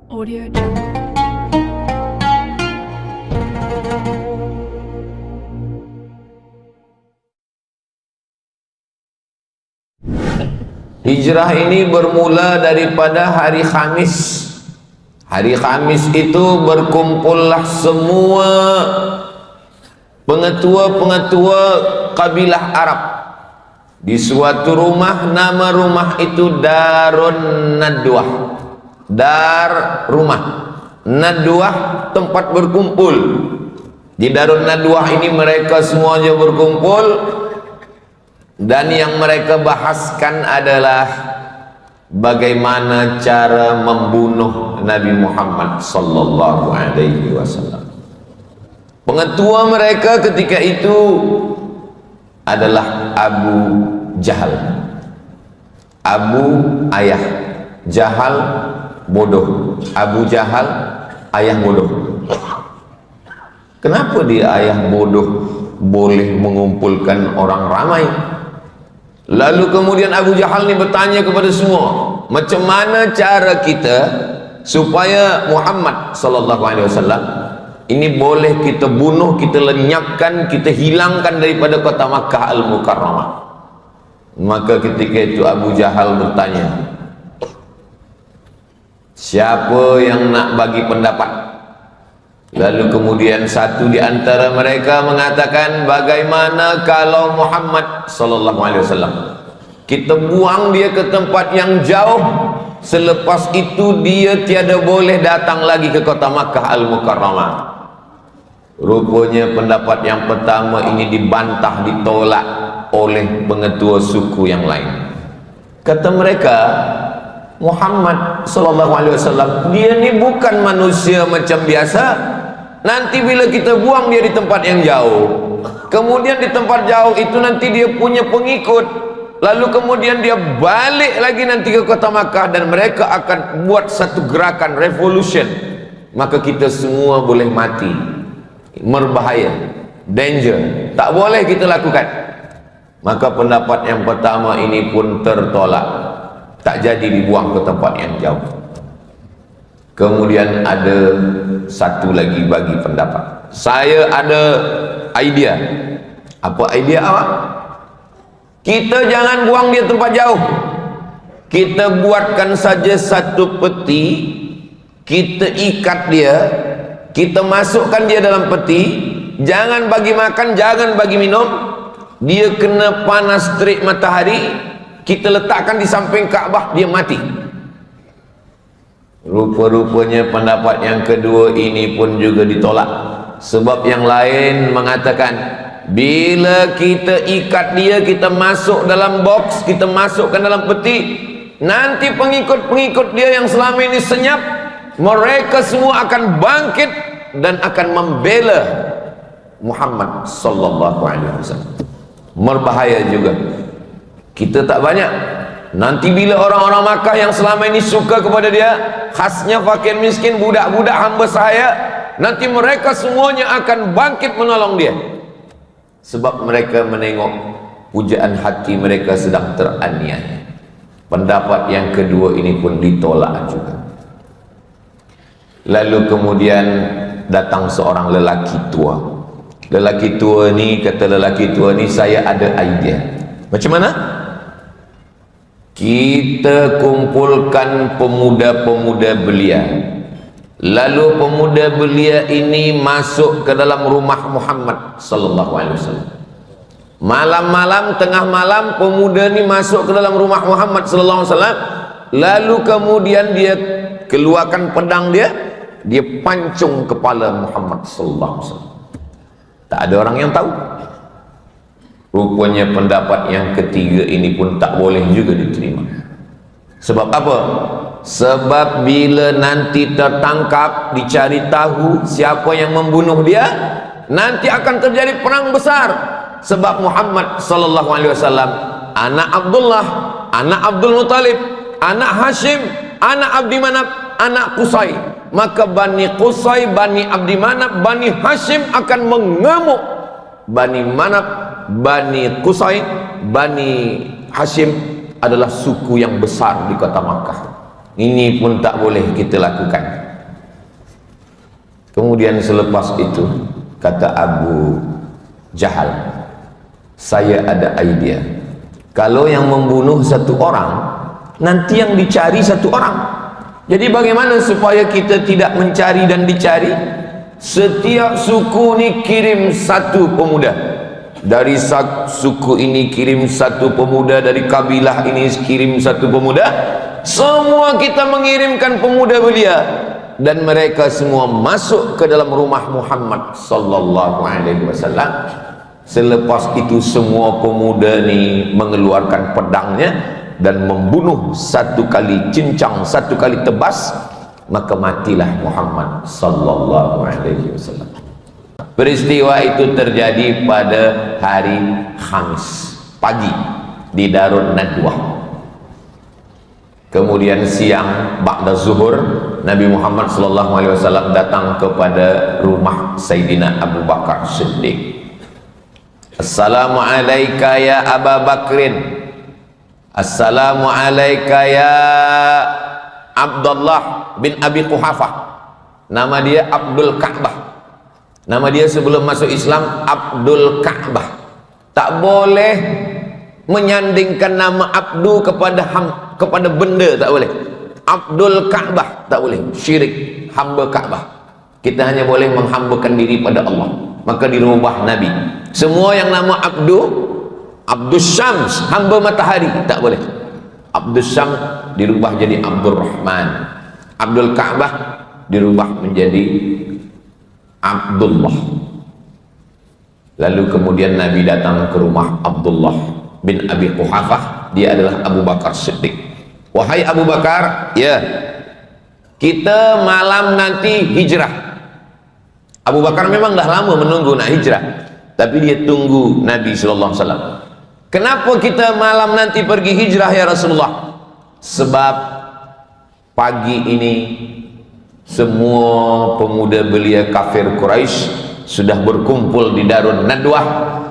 Audio Jungle. Hijrah ini bermula daripada hari Khamis. Hari Khamis itu berkumpullah semua pengetua-pengetua kabilah Arab di suatu rumah. Nama rumah itu Darun Nadwah. Dar rumah, Nadwah tempat berkumpul. Di Darun Nadwah ini mereka semuanya berkumpul. Dan yang mereka bahaskan adalah bagaimana cara membunuh Nabi Muhammad sallallahu alaihi wasallam. Pengetua mereka ketika itu adalah Abu Jahal. Abu ayah, Jahal bodoh. Abu Jahal ayah bodoh. Kenapa dia ayah bodoh boleh mengumpulkan orang ramai? Lalu kemudian Abu Jahal ni bertanya kepada semua, macam mana cara kita supaya Muhammad sallallahu alaihi wasallam ini boleh kita bunuh, kita lenyapkan, kita hilangkan daripada kota Makkah Al-Mukarramah. Maka ketika itu Abu Jahal bertanya, siapa yang nak bagi pendapat? Lalu kemudian satu di antara mereka mengatakan, bagaimana kalau Muhammad sallallahu alaihi wasallam kita buang dia ke tempat yang jauh, selepas itu dia tiada boleh datang lagi ke kota Makkah Al-Mukarramah. Rupanya pendapat yang pertama ini dibantah, ditolak oleh pengetua suku yang lain. Kata mereka, Muhammad sallallahu alaihi wasallam dia ni bukan manusia macam biasa. Nanti bila kita buang dia di tempat yang jauh, kemudian di tempat jauh itu nanti dia punya pengikut, lalu kemudian dia balik lagi nanti ke kota Makkah dan mereka akan buat satu gerakan revolution, maka kita semua boleh mati. Berbahaya, danger, tak boleh kita lakukan. Maka pendapat yang pertama ini pun tertolak, tak jadi dibuang ke tempat yang jauh. Kemudian ada satu lagi bagi pendapat. Saya ada idea. Apa idea awak? Kita jangan buang dia tempat jauh. Kita buatkan saja satu peti, kita ikat dia, kita masukkan dia dalam peti, jangan bagi makan, jangan bagi minum. Dia kena panas terik matahari, kita letakkan di samping Kaabah, dia mati. Rupa-rupanya pendapat yang kedua ini pun juga ditolak. Sebab yang lain mengatakan, bila kita ikat dia, kita masuk dalam box, kita masukkan dalam peti, nanti pengikut-pengikut dia yang selama ini senyap, mereka semua akan bangkit dan akan membela Muhammad sallallahu alaihi wasallam. Berbahaya juga. Kita tak banyak. Nanti bila orang-orang Makkah yang selama ini suka kepada dia, khasnya fakir miskin, budak-budak hamba sahaya, nanti mereka semuanya akan bangkit menolong dia. Sebab mereka menengok pujaan hati mereka sedang teraniaya. Pendapat yang kedua ini pun ditolak juga. Lalu kemudian datang seorang lelaki tua. Lelaki tua ni, kata lelaki tua ni, saya ada idea. Macam mana? Kita kumpulkan pemuda-pemuda belia, lalu pemuda belia ini masuk ke dalam rumah Muhammad sallallahu alaihi wasallam. Malam-malam, tengah malam, pemuda ini masuk ke dalam rumah Muhammad sallallahu alaihi wasallam, lalu kemudian dia keluarkan pedang dia pancung kepala Muhammad sallallahu alaihi wasallam. Tak ada orang yang tahu. Rupanya pendapat yang ketiga ini pun tak boleh juga diterima. Sebab apa? Sebab bila nanti tertangkap, dicari tahu siapa yang membunuh dia, nanti akan terjadi perang besar. Sebab Muhammad sallallahu alaihi wasallam anak Abdullah, anak Abdul Muttalib, anak Hashim, anak Abdi Manaf, anak Qusay. Maka Bani Qusay, Bani Abdi Manaf, Bani Hashim akan mengamuk Bani Manaf, Bani Qusay, Bani Hashim adalah suku yang besar di kota Makkah. ini pun tak boleh kita lakukan. Kemudian selepas itu kata Abu Jahal, saya ada idea. Kalau yang membunuh satu orang, nanti yang dicari satu orang. Jadi bagaimana supaya kita tidak mencari dan dicari? Setiap suku ini kirim satu pemuda, dari suku ini kirim satu pemuda, dari kabilah ini kirim satu pemuda, semua kita mengirimkan pemuda belia, dan mereka semua masuk ke dalam rumah Muhammad sallallahu alaihi wasallam. Selepas itu semua pemuda ni mengeluarkan pedangnya dan membunuh satu kali cincang, satu kali tebas, maka matilah Muhammad sallallahu alaihi wasallam. Peristiwa itu terjadi pada hari Khamis pagi di Darun Nadwah. Kemudian siang ba'da zuhur, Nabi Muhammad sallallahu alaihi wasallam datang kepada rumah Sayyidina Abu Bakar Siddiq. Assalamu alayka ya Abu Bakrin. Assalamu alayka ya Abdullah bin Abi Quhafah. Nama dia Abdul Ka'bah. Nama dia sebelum masuk Islam Abdul Ka'bah. Tak boleh menyandingkan nama Abdu kepada benda, tak boleh. Abdul Ka'bah tak boleh, syirik, hamba Ka'bah. Kita hanya boleh menghambakan diri pada Allah. Maka dirubah Nabi. Semua yang nama Abdu, Abdus Syams, hamba matahari, tak boleh. Abdus Syams dirubah jadi Abdul Rahman. Abdul Ka'bah dirubah menjadi Abdullah. Lalu kemudian Nabi datang ke rumah Abdullah bin Abi Quhafah. Dia adalah Abu Bakar Siddiq. Wahai Abu Bakar, ya, kita malam nanti hijrah. Abu Bakar memang dah lama menunggu nak hijrah, tapi dia tunggu Nabi sallallahu alaihi wasallam. Kenapa kita malam nanti pergi hijrah ya Rasulullah? Sebab pagi ini semua pemuda belia kafir Quraisy sudah berkumpul di Darun Nadwah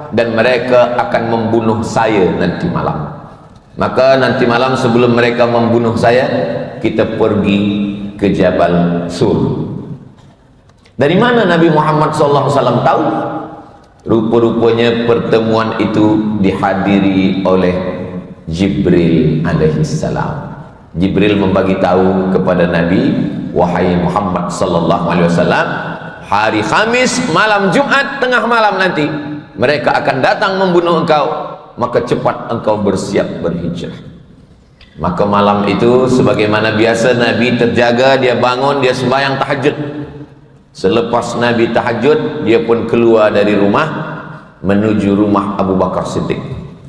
dan mereka akan membunuh saya nanti malam. Maka nanti malam sebelum mereka membunuh saya, kita pergi ke Jabal Sur. Dari mana Nabi Muhammad SAW tahu? Rupa-rupanya pertemuan itu dihadiri oleh Jibril alaihissalam. Jibril membagi tahu kepada Nabi, wahai Muhammad SAW, hari Khamis malam Jumat tengah malam nanti mereka akan datang membunuh engkau, maka cepat engkau bersiap berhijrah. Maka malam itu sebagaimana biasa Nabi terjaga, dia bangun, dia sembahyang tahajud. Selepas Nabi tahajud, dia pun keluar dari rumah menuju rumah Abu Bakar Siddiq.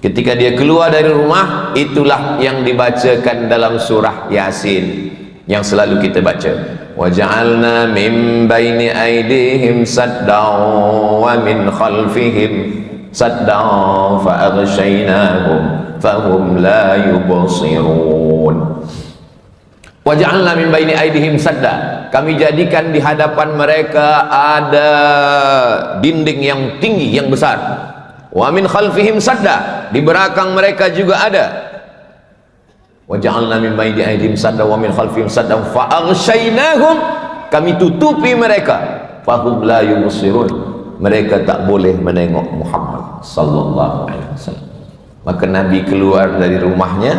Ketika dia keluar dari rumah, itulah yang dibacakan dalam surah Yasin yang selalu kita baca. وَجَعَلْنَا مِنْ بَيْنِ أَيْدِيهِمْ سَدًّا وَمِنْ خَلْفِهِمْ سَدًّا فَأَغْشَيْنَاهُمْ فَهُمْ لَا يُبْصِرُونَ. وَجَعَلْنَا مِنْ بَيْنِ أَيْدِيهِمْ سَدًّا. Kami jadikan di hadapan mereka ada dinding yang tinggi, yang besar. Wa min khalfihim sadda, di belakang mereka juga ada. Wa ja'alna min baini aydihim sadda wa min khalfihim sadda fa aghshaynahum, kami tutupi mereka, fahum la yubsirun, mereka tak boleh menengok Muhammad sallallahu alaihi wasallam. Maka Nabi keluar dari rumahnya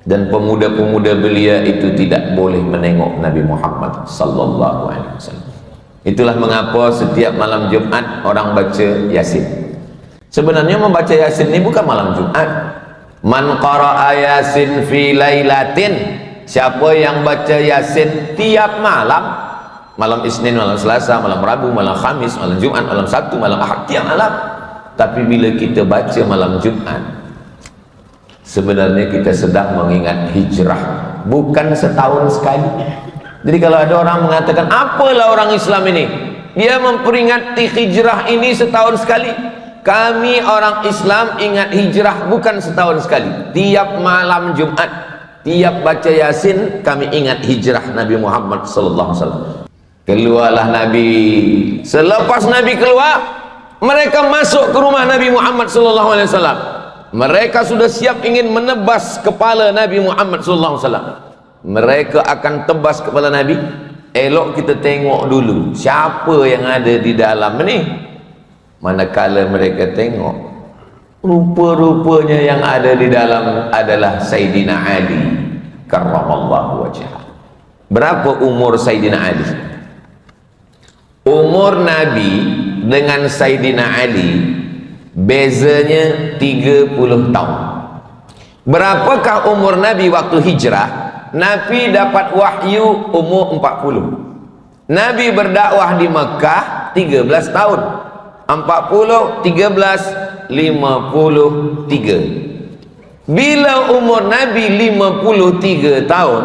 dan pemuda-pemuda belia itu tidak boleh menengok Nabi Muhammad sallallahu alaihi wasallam. Itulah mengapa setiap malam Jumat orang baca Yasin. Sebenarnya membaca Yasin ini bukan malam Jumat. Man qara'a Yasin fi lailatin, siapa yang baca Yasin tiap malam, malam Isnin, malam Selasa, malam Rabu, malam Khamis, malam Jumat, malam Sabtu, malam Ahad, tiap malam. Tapi bila kita baca malam Jumat, sebenarnya kita sedang mengingat hijrah, bukan setahun sekali. Jadi kalau ada orang mengatakan, apalah orang Islam ini, dia memperingati hijrah ini setahun sekali. Kami orang Islam ingat hijrah bukan setahun sekali. Tiap malam Jumat, tiap baca Yasin, kami ingat hijrah Nabi Muhammad sallallahu alaihi wasallam. Keluarlah Nabi. Selepas Nabi keluar, mereka masuk ke rumah Nabi Muhammad sallallahu alaihi wasallam. Mereka sudah siap ingin menebas kepala Nabi Muhammad sallallahu alaihi wasallam. mereka akan tebas kepala Nabi. Elok kita tengok dulu siapa yang ada di dalam ni. Manakala mereka tengok, rupa-rupanya yang ada di dalam adalah Sayyidina Ali karramallahu wajhah. Berapa umur Sayyidina Ali? Umur Nabi dengan Sayyidina Ali bezanya 30 tahun. Berapakah umur Nabi waktu hijrah? Nabi dapat wahyu umur 40. Nabi berdakwah di Mekah 13 tahun. 40, 13, 53. Bila umur Nabi 53 tahun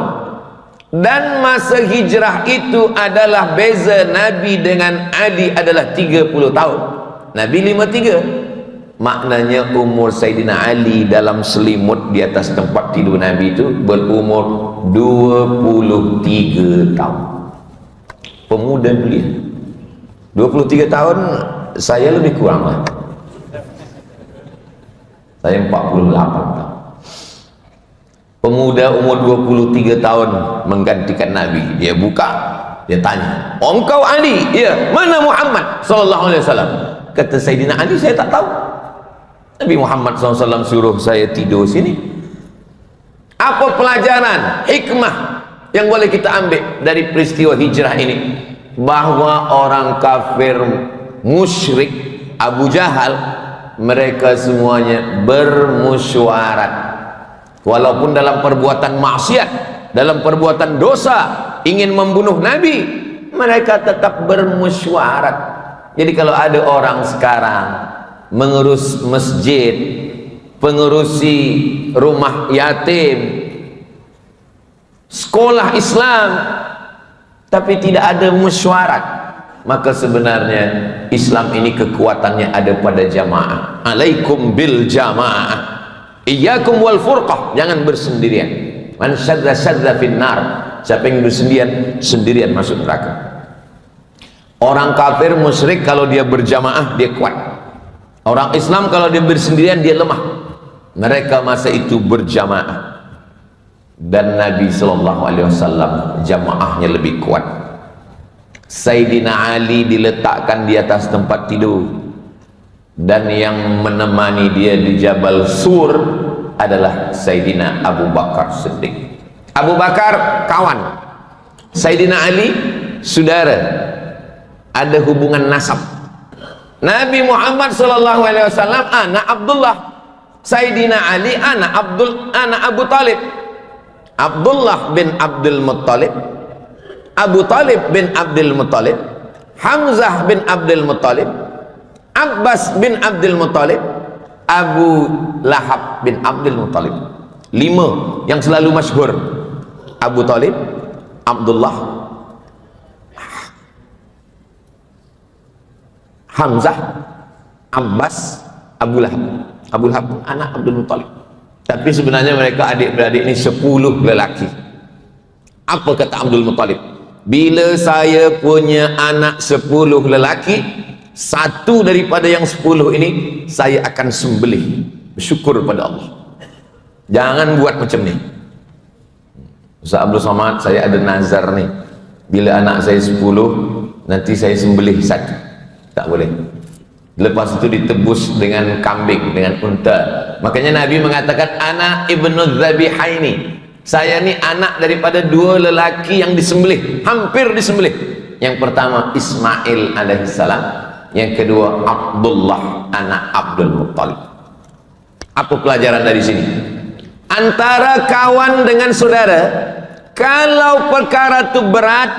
dan masa hijrah itu adalah beza Nabi dengan Ali adalah 30 tahun. Nabi 53. Maknanya umur Sayyidina Ali dalam selimut di atas tempat tidur Nabi itu berumur 23 tahun. Pemuda belia. 23 tahun saya lebih kurang lah. Saya 48 tahun. Pemuda umur 23 tahun menggantikan Nabi. Dia buka, dia tanya, "Oh, engkau Ali?" "Ya." "Mana Muhammad sallallahu alaihi wasallam?" Kata Sayyidina Ali, "Saya tak tahu. Nabi Muhammad SAW suruh saya tidur sini." Apa pelajaran, hikmah yang boleh kita ambil dari peristiwa hijrah ini? Bahwa orang kafir musyrik Abu Jahal, mereka semuanya bermusyawarat. Walaupun dalam perbuatan maksiat, dalam perbuatan dosa, ingin membunuh Nabi, mereka tetap bermusyawarat. Jadi kalau ada orang sekarang mengurus masjid, pengurusi rumah yatim, sekolah Islam, tapi tidak ada musyawarat, maka sebenarnya Islam ini kekuatannya ada pada jamaah. Alaikum bil jamaah, iyyakum wal furqah. Jangan bersendirian. Man syadza syadza finnar. Siapa yang bersendirian, sendirian masuk neraka. Orang kafir musyrik kalau dia berjamaah dia kuat. Orang Islam kalau dia bersendirian dia lemah. Mereka masa itu berjamaah. Dan Nabi SAW jamaahnya lebih kuat. Sayyidina Ali diletakkan di atas tempat tidur, dan yang menemani dia di Jabal Sur adalah Sayyidina Abu Bakar Siddiq. Abu Bakar kawan, Sayyidina Ali saudara, ada hubungan nasab. Nabi Muhammad SAW anak Abdullah, Sayyidina Ali anak Abu Talib. Abdullah bin Abdul Muttalib, Abu Talib bin Abdul Muttalib, Hamzah bin Abdul Muttalib, Abbas bin Abdul Muttalib, Abu Lahab bin Abdul Muttalib. 5 yang selalu masyhur: Abu Talib, Abdullah, Hamzah, Abbas, Abu Lahab. Abu Lahab anak Abdul Muttalib. Tapi sebenarnya mereka adik-beradik ini 10 lelaki. Apa kata Abdul Muttalib? Bila saya punya anak 10 lelaki, satu daripada yang 10 ini saya akan sembelih, bersyukur pada Allah. Jangan buat macam ni. Ustaz Abdul Somad, saya ada nazar nih, bila anak saya 10 nanti saya sembelih satu. Tak boleh. Lepas itu ditebus dengan kambing, dengan unta. Makanya Nabi mengatakan, "Ana ibnu dzabihaini." Saya ni anak daripada 2 lelaki yang disembelih, hampir disembelih. Yang pertama Ismail alaihissalam, yang kedua Abdullah anak Abdul Muttalib. Apa pelajaran dari sini? Antara kawan dengan saudara, kalau perkara itu berat,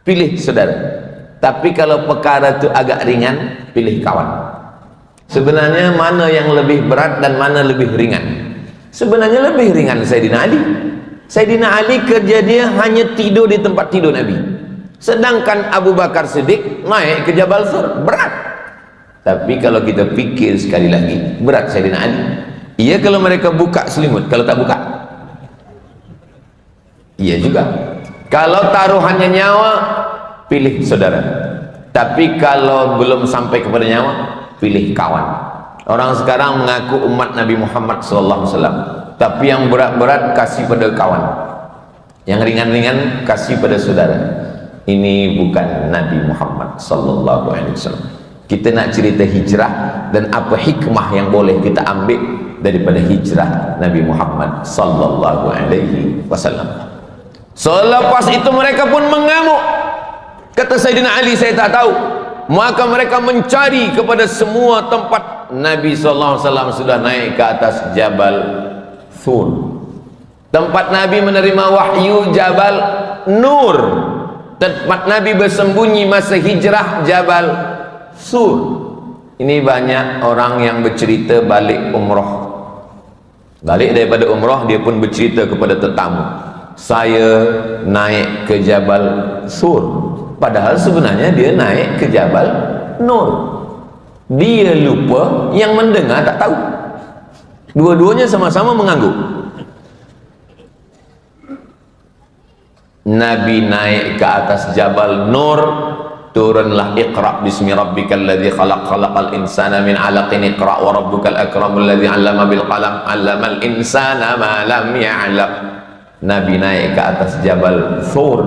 pilih saudara. Tapi kalau perkara itu agak ringan, pilih kawan. Sebenarnya mana yang lebih berat dan mana lebih ringan? Sebenarnya lebih ringan Sayyidina Ali. Sayyidina Ali kerja dia hanya tidur di tempat tidur Nabi. Sedangkan Abu Bakar Siddiq naik ke Jabal Sur, berat. Tapi kalau kita pikir sekali lagi, berat Sayyidina Ali. Iya kalau mereka buka selimut, kalau tak buka, iya juga. Kalau taruhannya nyawa, pilih saudara. Tapi kalau belum sampai kepada nyawa, pilih kawan. Orang sekarang mengaku umat Nabi Muhammad SAW, tapi yang berat-berat kasih pada kawan. Yang ringan-ringan kasih pada saudara. Ini bukan Nabi Muhammad sallallahu alaihi wasallam. Kita nak cerita hijrah dan apa hikmah yang boleh kita ambil daripada hijrah Nabi Muhammad sallallahu alaihi wasallam. Selepas itu mereka pun mengamuk. Kata Sayyidina Ali, saya tak tahu. Maka mereka mencari kepada semua tempat. Nabi sallallahu alaihi wasallam sudah naik ke atas Jabal Thur. Tempat Nabi menerima wahyu Jabal Nur. Tempat Nabi bersembunyi masa hijrah Jabal Sur. Ini banyak orang yang bercerita balik umrah. Balik daripada umrah, dia pun bercerita kepada tetamu, saya naik ke Jabal Sur. Padahal sebenarnya dia naik ke Jabal Nur. Dia lupa, yang mendengar tak tahu. Dua-duanya sama-sama mengangguk. Nabi naik ke atas Jabal Nur, turunlah Iqra bismi rabbikal ladzi khalaq, khalaqal insana min 'alaqin, Iqra wa rabbukal akramul ladzi 'allama bil qalam, 'allamal insana ma lam ya'lam. Nabi naik ke atas Jabal Thur,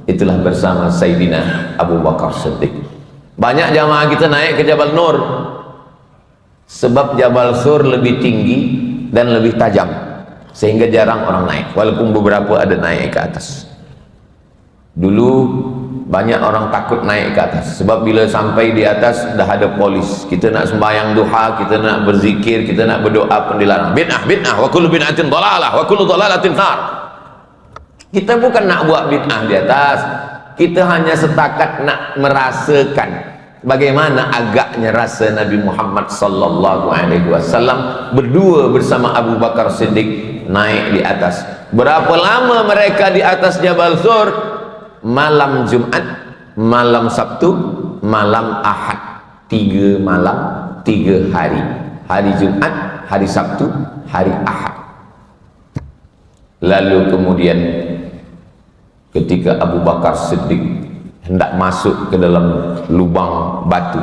itulah bersama Sayyidina Abu Bakar Siddiq. Banyak jamaah kita naik ke Jabal Nur sebab Jabal Thur lebih tinggi dan lebih tajam, sehingga jarang orang naik, walaupun beberapa ada naik ke atas. Dulu banyak orang takut naik ke atas sebab bila sampai di atas dah ada polis. Kita nak sembahyang duha, kita nak berzikir, kita nak berdoa pun dilarang. Bid'ah, bid'ah, wa kullu bid'atin dhalalah, wa kullu dhalalatin nar. Kita bukan nak buat bid'ah di atas, kita hanya setakat nak merasakan bagaimana agaknya rasa Nabi Muhammad sallallahu alaihi wasallam berdua bersama Abu Bakar Siddiq naik di atas. Berapa lama mereka di atas Jabal Thur? Malam Jumat, malam Sabtu, malam Ahad. 3 malam, 3 hari. Hari Jumat, hari Sabtu, hari Ahad. Lalu kemudian ketika Abu Bakar Siddiq hendak masuk ke dalam lubang batu,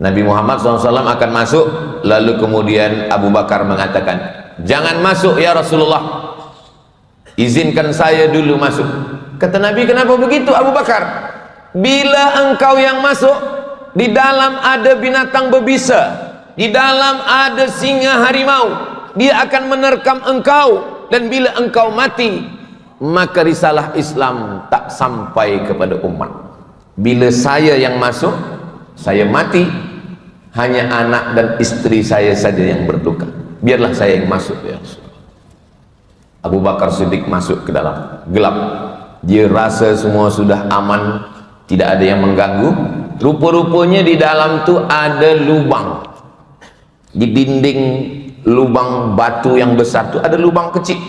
Nabi Muhammad SAW akan masuk. Lalu kemudian Abu Bakar mengatakan, jangan masuk ya Rasulullah, izinkan saya dulu masuk. Kata Nabi, kenapa begitu Abu Bakar? Bila engkau yang masuk, di dalam ada binatang berbisa, di dalam ada singa harimau, dia akan menerkam engkau, dan bila engkau mati, maka risalah Islam tak sampai kepada umat. Bila saya yang masuk, saya mati, hanya anak dan istri saya saja yang berduka. Biarlah saya yang masuk ya Rasulullah. Abu Bakar Siddiq masuk ke dalam gelap. Dia rasa semua sudah aman, tidak ada yang mengganggu. Rupa-rupanya di dalam tu ada lubang. Di dinding lubang batu yang besar tu ada lubang kecil.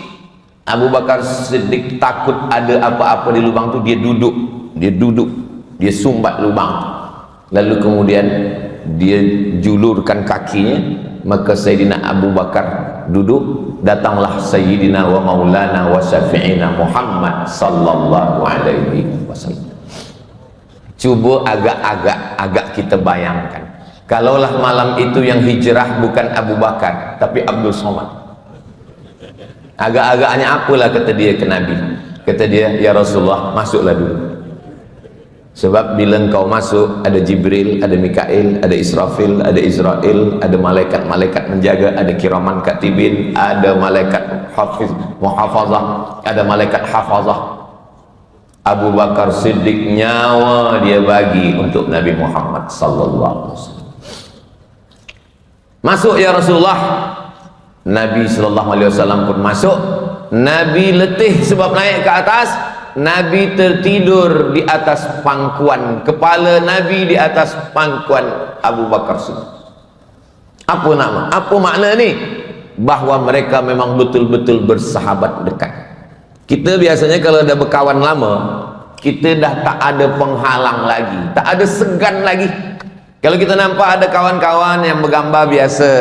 Abu Bakar Siddiq takut ada apa-apa di lubang tu, dia duduk, dia sumbat lubang. Lalu kemudian dia julurkan kakinya, maka Sayyidina Abu Bakar duduk. Datanglah Sayyidina wa Maulana wa Syafi'ina Muhammad sallallahu alaihi wasallam. Cuba agak kita bayangkan, kalaulah malam itu yang hijrah bukan Abu Bakar tapi Abdul Somad, agak-agaknya apalah kata dia ke Nabi. Kata dia, ya Rasulullah, masuklah dulu. Sebab bila engkau masuk, ada Jibril, ada Mikail, ada Israfil, ada Israel, ada malaikat-malaikat menjaga, ada kiraman katibin, ada malaikat hafiz, muhafazah, ada malaikat hafazah. Abu Bakar Siddiq nyawa dia bagi untuk Nabi Muhammad sallallahu alaihi wasallam. Masuk ya Rasulullah. Nabi sallallahu alaihi wasallam pun masuk. Nabi letih sebab naik ke atas. Nabi tertidur di atas pangkuan, kepala Nabi di atas pangkuan Abu Bakar Siddiq. Apa nama? Apa makna ni? Bahawa mereka memang betul-betul bersahabat dekat. Kita biasanya kalau dah berkawan lama, kita dah tak ada penghalang lagi, tak ada segan lagi. Kalau kita nampak ada kawan-kawan yang bergambar biasa,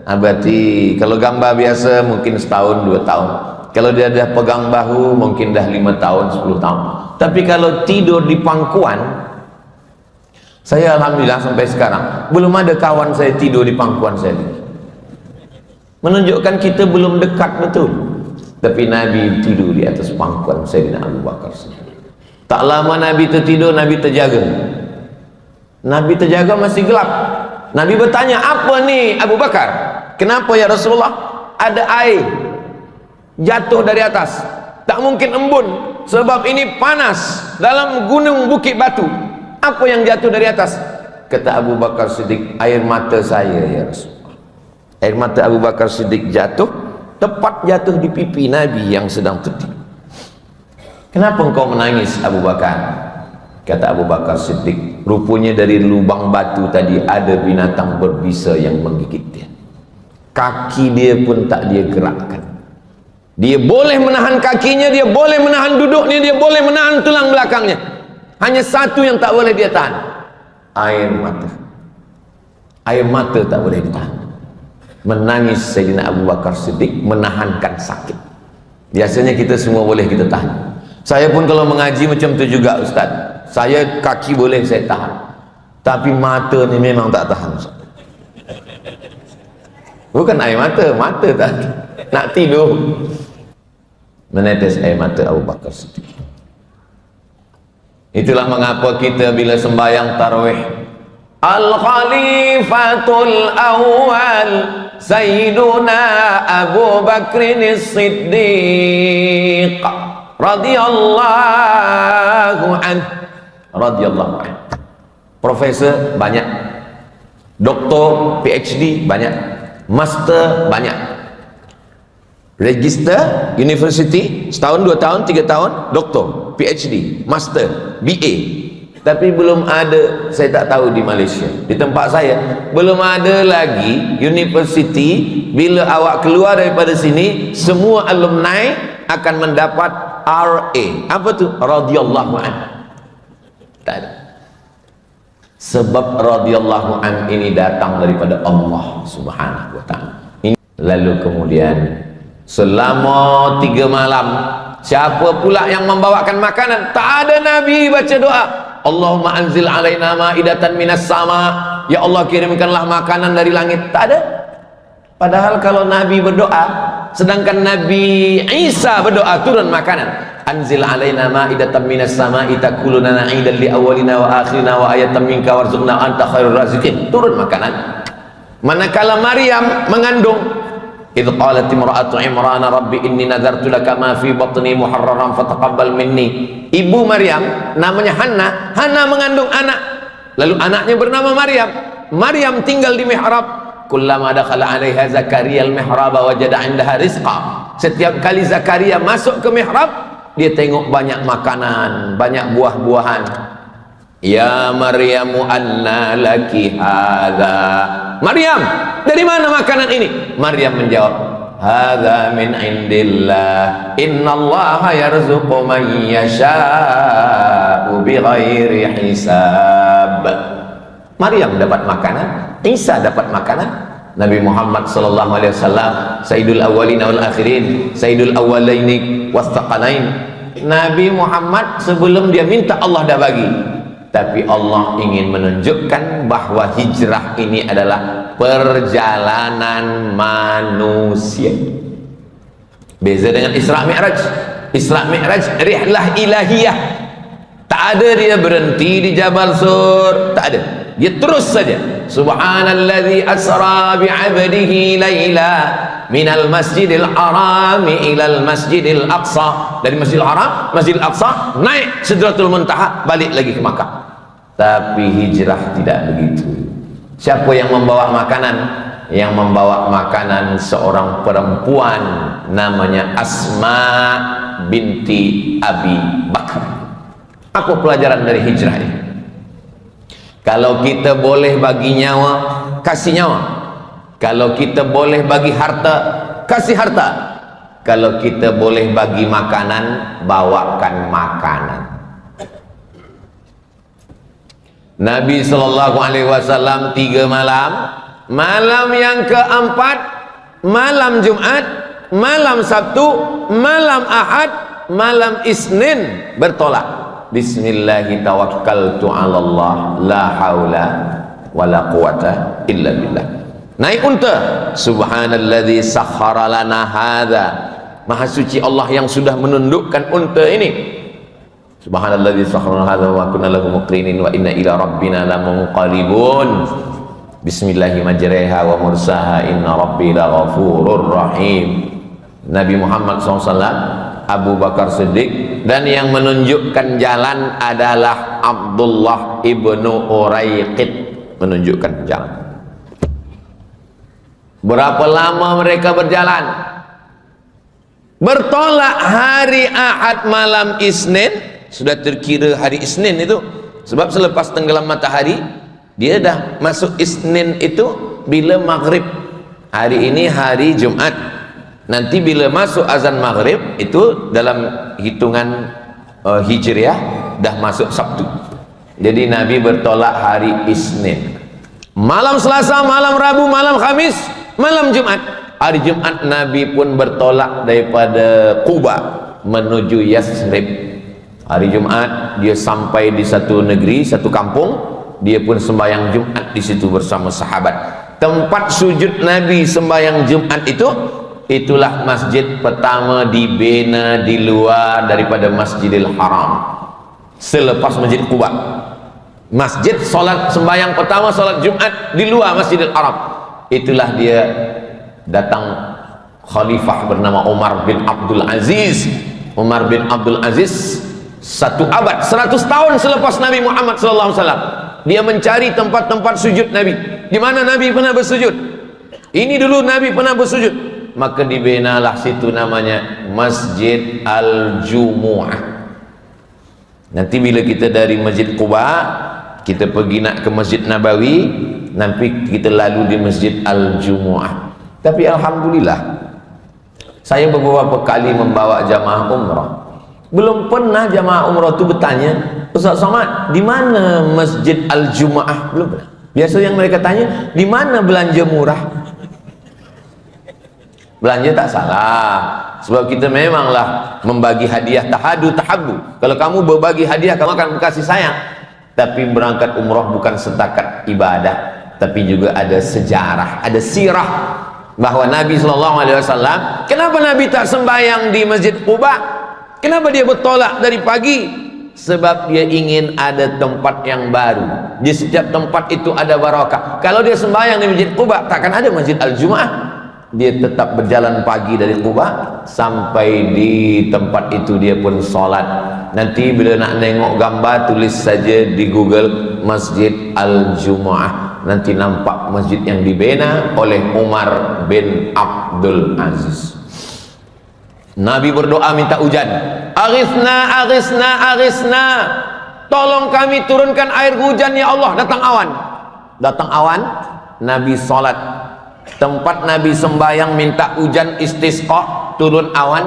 berarti kalau gambar biasa mungkin setahun 2 tahun. Kalau dia dah pegang bahu mungkin dah 5 tahun 10 tahun. Tapi kalau tidur di pangkuan, saya alhamdulillah sampai sekarang belum ada kawan saya tidur di pangkuan saya. Menunjukkan kita belum dekat betul. Tapi Nabi tidur di atas pangkuan Sayyidina Abu Bakar. Tak lama Nabi tertidur, Nabi terjaga. Nabi terjaga masih gelap. Nabi bertanya, apa ni Abu Bakar? Kenapa ya Rasulullah? Ada air jatuh dari atas. Tak mungkin embun, sebab ini panas dalam gunung bukit batu. Apa yang jatuh dari atas? Kata Abu Bakar Siddiq, air mata saya ya Rasulullah. Air mata Abu Bakar Siddiq jatuh, tepat jatuh di pipi Nabi yang sedang tertidur. Kenapa engkau menangis Abu Bakar? Kata Abu Bakar Siddiq, rupanya dari lubang batu tadi ada binatang berbisa yang menggigit dia. Kaki dia pun tak dia gerakkan. Dia boleh menahan kakinya, dia boleh menahan duduknya, dia boleh menahan tulang belakangnya. Hanya satu yang tak boleh dia tahan, air mata. Air mata tak boleh ditahan. Menangis Sayyidina Abu Bakar Siddiq menahankan sakit. Biasanya kita semua boleh kita tahan. Saya pun kalau mengaji macam tu juga Ustaz. Saya kaki boleh saya tahan, tapi mata ni memang tak tahan Ustaz. Bukan air mata, mata tak nak tidur. Menetes air mata Abu Bakar Siddiq. Itulah mengapa kita bila sembahyang tarawih, Al-Khalifatul Awwal Sayyiduna Abu Bakrin As-Siddiq radhiyallahu anhu. Radhiyallahu anhu. Profesor banyak, doktor PhD banyak, master banyak, register university setahun, 2 tahun, 3 tahun, doktor, PhD, master, BA. Tapi belum ada, saya tak tahu di Malaysia, di tempat saya belum ada lagi university. Bila awak keluar daripada sini, semua alumni akan mendapat RA. Apa tu? Radhiyallahu anhu. Tak ada. Sebab radhiyallahu an ini datang daripada Allah Subhanahu wa taala. Lalu kemudian selama 3 malam, siapa pula yang membawakan makanan? Tak ada Nabi baca doa, Allahumma anzil alaina ma'idatan minas sama, ya Allah kirimkanlah makanan dari langit. Tak ada. Padahal kalau Nabi berdoa, sedangkan Nabi Isa berdoa, turun makanan. Anzil alaina ma'idatan minas sama'i takuluna na'idan li awwalina wa akhirina wa ayatan minka warzuqna anta khairur raziqin. Turun makanan. Manakala Maryam mengandung, idh qalat imra'atu Imran rabbi inni nadartu laka ma fi batni muharraran fataqabbal minni. Ibu Maryam namanya Hannah. Hannah mengandung anak, lalu anaknya bernama Maryam. Maryam tinggal di mihrab. Kullama dakhala 'alaiha Zakaria al-mihrab wajada 'indaha rizqa. Setiap kali Zakaria masuk ke mihrab, dia tengok banyak makanan, banyak buah-buahan. Ya Maryamu anna laki hadza. Maryam, dari mana makanan ini? Maryam menjawab, hadza min indillah, innallaha yarzuqu man yasha'u bighairi hisab. Maryam dapat makanan, Isa dapat makanan, Nabi Muhammad sallallahu alaihi wasallam Sayyidul Awwalin wal Akhirin, Sayyidul Awwalaini Wastaqalain. Nabi Muhammad sebelum dia minta Allah dah bagi. Tapi Allah ingin menunjukkan bahwa hijrah ini adalah perjalanan manusia. Beza dengan Isra Mi'raj. Isra Mi'raj rihlah ilahiyah. Tak ada dia berhenti di Jabal Sur, tak ada. Dia terus saja. Subhanalladzi asra bi'abdihi laila minal masjidil haram ilal masjidil aqsa. Dari Masjidil Haram, Masjidil Aqsa, naik Sidratul Muntaha, balik lagi ke Makkah. Tapi hijrah tidak begitu. Siapa yang membawa makanan? Yang membawa makanan seorang perempuan namanya Asma binti Abi Bakar. Apa pelajaran dari hijrah ini? Kalau kita boleh bagi nyawa, kasih nyawa. Kalau kita boleh bagi harta, kasih harta. Kalau kita boleh bagi makanan, bawakan makanan. Nabi SAW 3 malam. Malam yang keempat, malam Jumat, malam Sabtu, malam Ahad, malam Isnin bertolak. Bismillahi tawakkaltu ala Allah, la haula wala quwata illa billah. Naik unta. Subhanalladzi sakhkhara lana hadza Maha suci Allah yang sudah menundukkan unta ini. Subhanalladzi sakhkhara hadza wa kunna lahu muqrinin wa inna ila rabbina lamunqalibun. Bismillahi majriha wa mursaha inna rabbi laghafurur rahim. Nabi Muhammad SAW, Abu Bakar Siddiq, dan yang menunjukkan jalan adalah Abdullah ibnu Uraiqid menunjukkan jalan. Berapa lama mereka berjalan? Bertolak hari Ahad malam Isnin, sudah terkira hari Isnin itu, sebab selepas tenggelam matahari dia dah masuk Isnin itu bila maghrib. Hari ini hari Jumat, nanti bila masuk azan maghrib itu dalam hitungan Hijriah dah masuk Sabtu. Jadi Nabi bertolak hari Isnin, malam Selasa, malam Rabu, malam Khamis, malam Jumat. Hari Jumat Nabi pun bertolak daripada Quba menuju Yathrib. Hari Jumat dia sampai di satu negeri, satu kampung, dia pun sembahyang Jumat di situ bersama sahabat. Tempat sujud Nabi sembahyang Jumat itu, itulah masjid pertama dibina di luar daripada Masjidil Haram selepas Masjid Quba. Masjid solat sembahyang pertama solat Jumat di luar Masjidil Haram. Itulah dia datang khalifah bernama Umar bin Abdul Aziz. Umar bin Abdul Aziz 1 abad, 100 tahun selepas Nabi Muhammad SAW, dia mencari tempat-tempat sujud Nabi. Di mana Nabi pernah bersujud? Ini dulu Nabi pernah bersujud. Maka dibinalah situ namanya Masjid Al-Jumu'ah. Nanti bila kita dari Masjid Quba, kita pergi nak ke Masjid Nabawi, nanti kita lalu di Masjid Al-Jumu'ah. Tapi alhamdulillah, saya beberapa kali membawa jamaah umrah. Belum pernah jamaah umrah itu bertanya, Ustaz Somad, di mana Masjid Al-Jumu'ah? Belum pernah. Biasa yang mereka tanya, di mana belanja murah? Belanja tak salah, sebab kita memanglah membagi hadiah tahadu tahabu. Kalau kamu berbagi hadiah, kamu akan kasih sayang. Tapi berangkat umrah bukan setakat ibadah, tapi juga ada sejarah, ada sirah bahwa Nabi SAW, kenapa Nabi tak sembahyang di Masjid Quba? Kenapa dia bertolak dari pagi? Sebab dia ingin ada tempat yang baru. Di setiap tempat itu ada barakah. Kalau dia sembahyang di Masjid Quba, takkan ada Masjid Al-Jumu'ah. Dia tetap berjalan pagi dari Quba sampai di tempat itu dia pun solat. Nanti bila nak nengok gambar, tulis saja di Google Masjid Al-Jumu'ah. Nanti nampak masjid yang dibina oleh Umar bin Abdul Aziz. Nabi berdoa minta hujan. Aghithna, aghithna, aghithna. Tolong kami turunkan air hujan ya Allah. Datang awan. Datang awan, Nabi salat. Tempat Nabi sembahyang minta hujan istisqa, turun awan,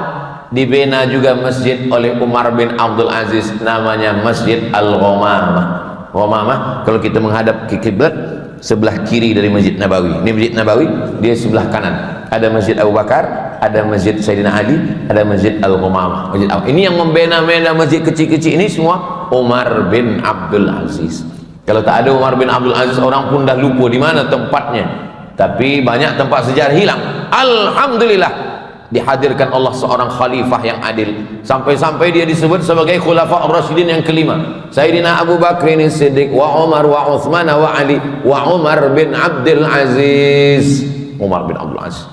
dibina juga masjid oleh Umar bin Abdul Aziz, namanya Masjid Al-Ghamamah. Ghamamah kalau kita menghadap ke kiblat, sebelah kiri dari Masjid Nabawi. Ini Masjid Nabawi, dia sebelah kanan. Ada Masjid Abu Bakar, ada Masjid Sayyidina Ali, ada Masjid Al-Ghamamah. Masjid ini yang membina-bina masjid kecil-kecil ini semua Umar bin Abdul Aziz. Kalau tak ada Umar bin Abdul Aziz, orang pun dah lupa di mana tempatnya. Tapi banyak tempat sejarah hilang. Alhamdulillah, dihadirkan Allah seorang khalifah yang adil, sampai-sampai dia disebut sebagai khulafa ar-rasyidin yang kelima. Sayyidina Abu Bakr Siddiq wa Umar wa Uthman wa Ali wa Umar bin Abdul Aziz. Umar bin Abdul Aziz.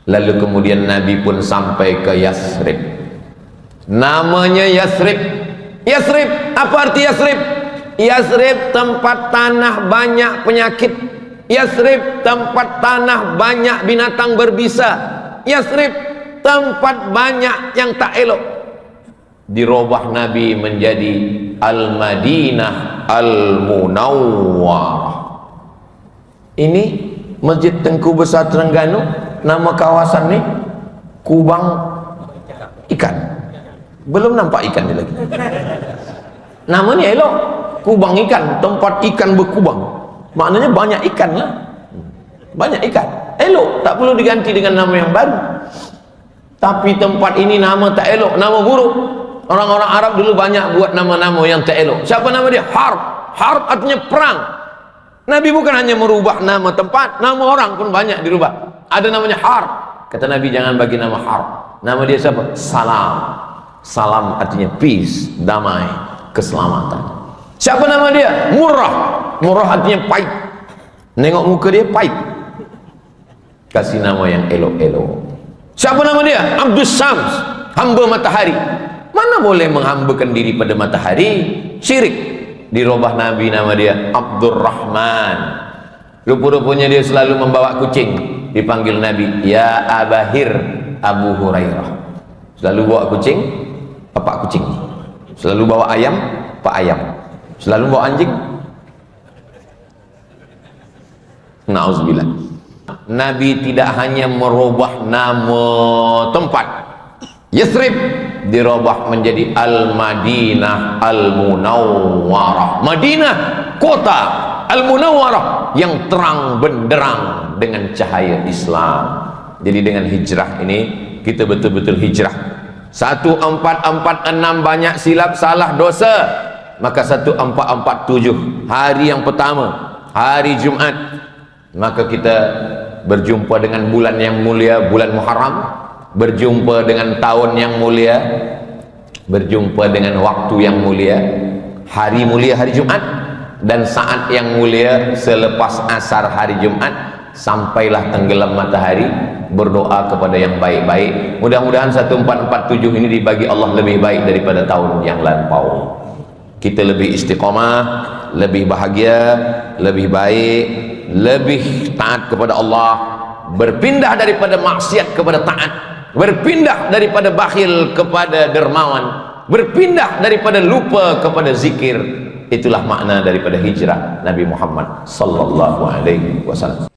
Lalu kemudian Nabi pun sampai ke Yathrib. Namanya Yathrib. Yathrib, apa arti Yathrib? Yathrib tempat tanah banyak penyakit. Yathrib tempat tanah banyak binatang berbisa. Yathrib tempat banyak yang tak elok. Dirubah Nabi menjadi Al-Madinah Al-Munawwarah. Ini Masjid Tengku Besar Terengganu, nama kawasan ni Kubang Ikan. Belum nampak ikannya lagi. Namanya elok, Kubang Ikan, tempat ikan berkubang. Maknanya banyak ikan lah. Banyak ikan, elok, tak perlu diganti dengan nama yang baru. Tapi tempat ini nama tak elok, nama buruk. Orang-orang Arab dulu banyak buat nama-nama yang tak elok. Siapa nama dia? Harb. Harb artinya perang. Nabi bukan hanya merubah nama tempat, nama orang pun banyak dirubah. Ada namanya Harb. Kata Nabi, jangan bagi nama Harb. Nama dia siapa? Salam. Salam artinya peace, damai, keselamatan. Siapa nama dia? Murrah. Murrah artinya pahit. Nengok muka dia pahit. Kasih nama yang elok-elok. Siapa nama dia? Abdus Syams, hamba matahari. Mana boleh menghambakan diri pada matahari? Syirik. Dirubah Nabi nama dia Abdurrahman. Rupa-rupanya dia selalu membawa kucing. Dipanggil Nabi, ya Abahir Abu Hurairah. Selalu bawa kucing, bapak kucing. Selalu bawa ayam, pak ayam. Selalu bawa anjing. Nauzubillah. Nabi tidak hanya merubah nama tempat. Yathrib dirubah menjadi Al-Madinah Al-Munawwarah. Madinah, kota Al-Munawwarah yang terang benderang dengan cahaya Islam. Jadi dengan hijrah ini kita betul-betul hijrah. 1446 banyak silap, salah, dosa. Maka 1447 hari yang pertama, hari Jumat, maka kita berjumpa dengan bulan yang mulia, bulan Muharram, berjumpa dengan tahun yang mulia, berjumpa dengan waktu yang mulia, hari mulia hari Jumat, dan saat yang mulia selepas asar hari Jumat sampailah tenggelam matahari. Berdoa kepada yang baik-baik. Mudah-mudahan 1447 ini dibagi Allah lebih baik daripada tahun yang lampau. Kita lebih istiqamah, lebih bahagia, lebih baik, lebih taat kepada Allah, berpindah daripada maksiat kepada taat, berpindah daripada bakhil kepada dermawan, berpindah daripada lupa kepada zikir. Itulah makna daripada hijrah Nabi Muhammad sallallahu alaihi wasallam.